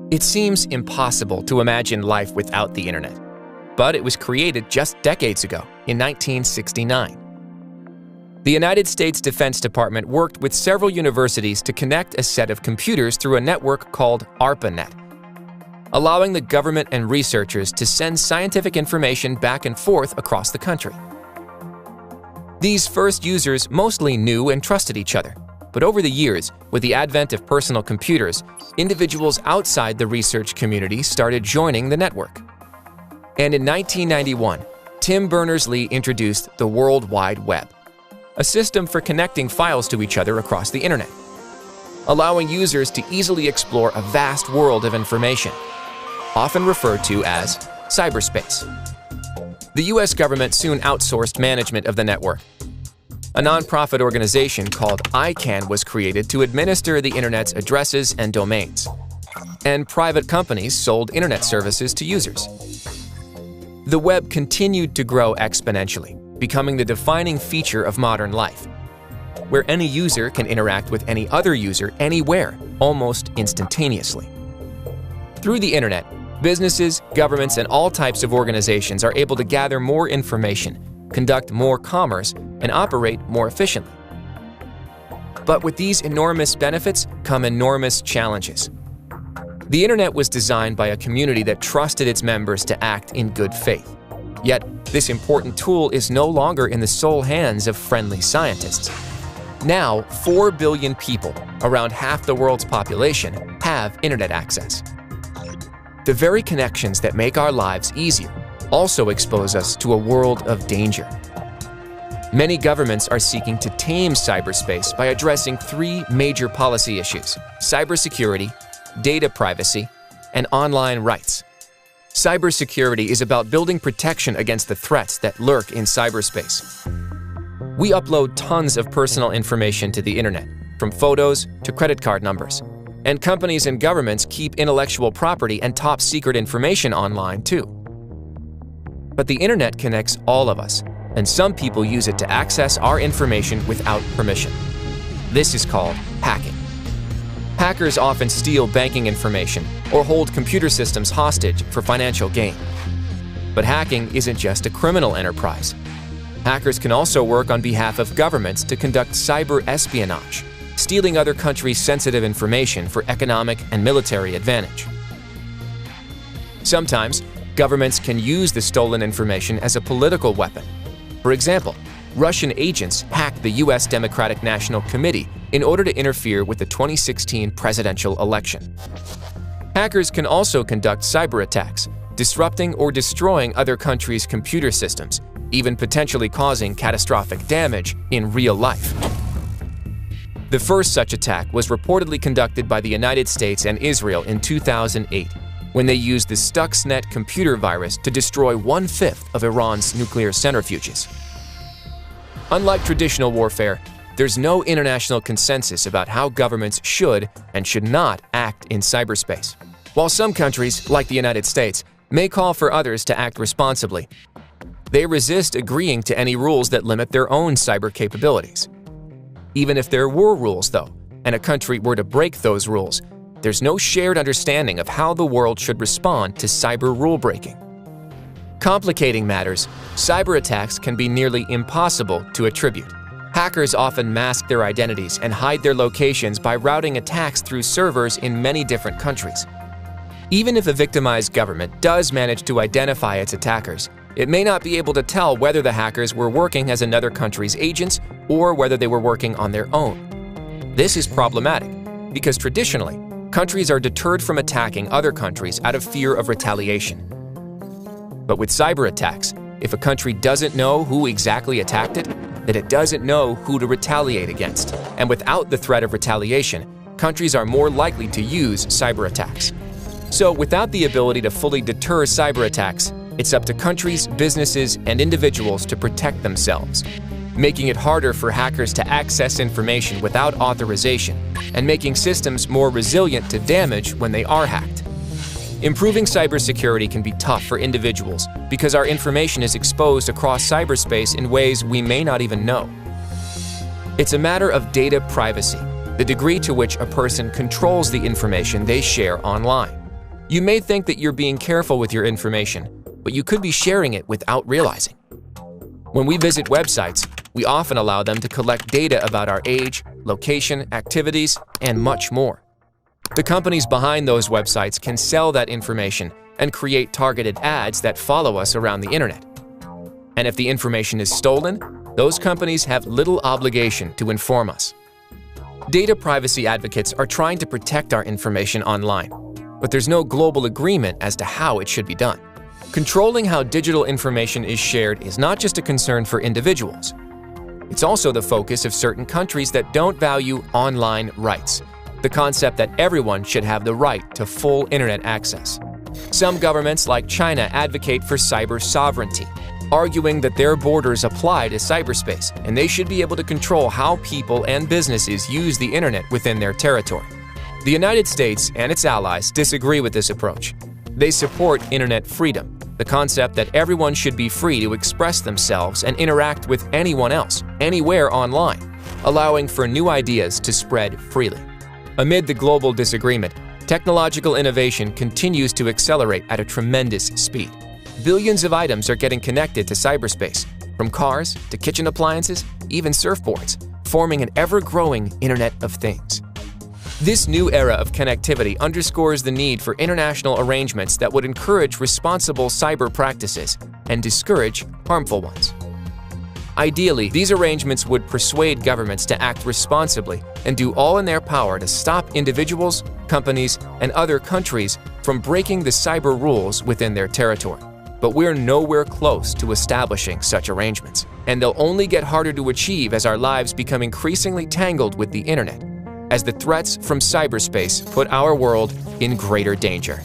It seems impossible to imagine life without the internet, but it was created just decades ago, in 1969. The United States Defense Department worked with several universities to connect a set of computers through a network called ARPANET, allowing the government and researchers to send scientific information back and forth across the country. These first users mostly knew and trusted each other, but over the years, with the advent of personal computers, individuals outside the research community started joining the network. And in 1991, Tim Berners-Lee introduced the World Wide Web, a system for connecting files to each other across the internet, allowing users to easily explore a vast world of information, often referred to as cyberspace. The US government soon outsourced management of the network. A nonprofit organization called ICANN was created to administer the internet's addresses and domains, and private companies sold internet services to users. The web continued to grow exponentially, becoming the defining feature of modern life, where any user can interact with any other user anywhere, almost instantaneously. Through the internet, businesses, governments, and all types of organizations are able to gather more information, conduct more commerce, and operate more efficiently. But with these enormous benefits come enormous challenges. The internet was designed by a community that trusted its members to act in good faith. Yet, this important tool is no longer in the sole hands of friendly scientists. Now, 4 billion people, around half the world's population, have internet access. The very connections that make our lives easier also expose us to a world of danger. Many governments are seeking to tame cyberspace by addressing 3 major policy issues: cybersecurity, data privacy, and online rights. Cybersecurity is about building protection against the threats that lurk in cyberspace. We upload tons of personal information to the internet, from photos to credit card numbers. And companies and governments keep intellectual property and top-secret information online too. But the internet connects all of us, and some people use it to access our information without permission. This is called hacking. Hackers often steal banking information or hold computer systems hostage for financial gain. But hacking isn't just a criminal enterprise. Hackers can also work on behalf of governments to conduct cyber espionage, stealing other countries' sensitive information for economic and military advantage. Sometimes, governments can use the stolen information as a political weapon. For example, Russian agents hacked the US Democratic National Committee in order to interfere with the 2016 presidential election. Hackers can also conduct cyber attacks, disrupting or destroying other countries' computer systems, even potentially causing catastrophic damage in real life. The first such attack was reportedly conducted by the United States and Israel in 2008, when they used the Stuxnet computer virus to destroy 1/5 of Iran's nuclear centrifuges. Unlike traditional warfare, there's no international consensus about how governments should and should not act in cyberspace. While some countries, like the United States, may call for others to act responsibly, they resist agreeing to any rules that limit their own cyber capabilities. Even if there were rules, though, and a country were to break those rules, there's no shared understanding of how the world should respond to cyber rule-breaking. Complicating matters, cyber attacks can be nearly impossible to attribute. Hackers often mask their identities and hide their locations by routing attacks through servers in many different countries. Even if a victimized government does manage to identify its attackers, it may not be able to tell whether the hackers were working as another country's agents or whether they were working on their own. This is problematic because traditionally, countries are deterred from attacking other countries out of fear of retaliation. But with cyber attacks, if a country doesn't know who exactly attacked it, then it doesn't know who to retaliate against. And without the threat of retaliation, countries are more likely to use cyber attacks. So without the ability to fully deter cyber attacks, it's up to countries, businesses, and individuals to protect themselves, making it harder for hackers to access information without authorization and making systems more resilient to damage when they are hacked. Improving cybersecurity can be tough for individuals because our information is exposed across cyberspace in ways we may not even know. It's a matter of data privacy, the degree to which a person controls the information they share online. You may think that you're being careful with your information, but you could be sharing it without realizing. When we visit websites, we often allow them to collect data about our age, location, activities, and much more. The companies behind those websites can sell that information and create targeted ads that follow us around the internet. And if the information is stolen, those companies have little obligation to inform us. Data privacy advocates are trying to protect our information online, but there's no global agreement as to how it should be done. Controlling how digital information is shared is not just a concern for individuals. It's also the focus of certain countries that don't value online rights, the concept that everyone should have the right to full internet access. Some governments, like China, advocate for cyber sovereignty, arguing that their borders apply to cyberspace and they should be able to control how people and businesses use the internet within their territory. The United States and its allies disagree with this approach. They support internet freedom, the concept that everyone should be free to express themselves and interact with anyone else, anywhere online, allowing for new ideas to spread freely. Amid the global disagreement, technological innovation continues to accelerate at a tremendous speed. Billions of items are getting connected to cyberspace, from cars to kitchen appliances, even surfboards, forming an ever-growing Internet of Things. This new era of connectivity underscores the need for international arrangements that would encourage responsible cyber practices and discourage harmful ones. Ideally, these arrangements would persuade governments to act responsibly and do all in their power to stop individuals, companies, and other countries from breaking the cyber rules within their territory. But we're nowhere close to establishing such arrangements, and they'll only get harder to achieve as our lives become increasingly tangled with the internet, as the threats from cyberspace put our world in greater danger.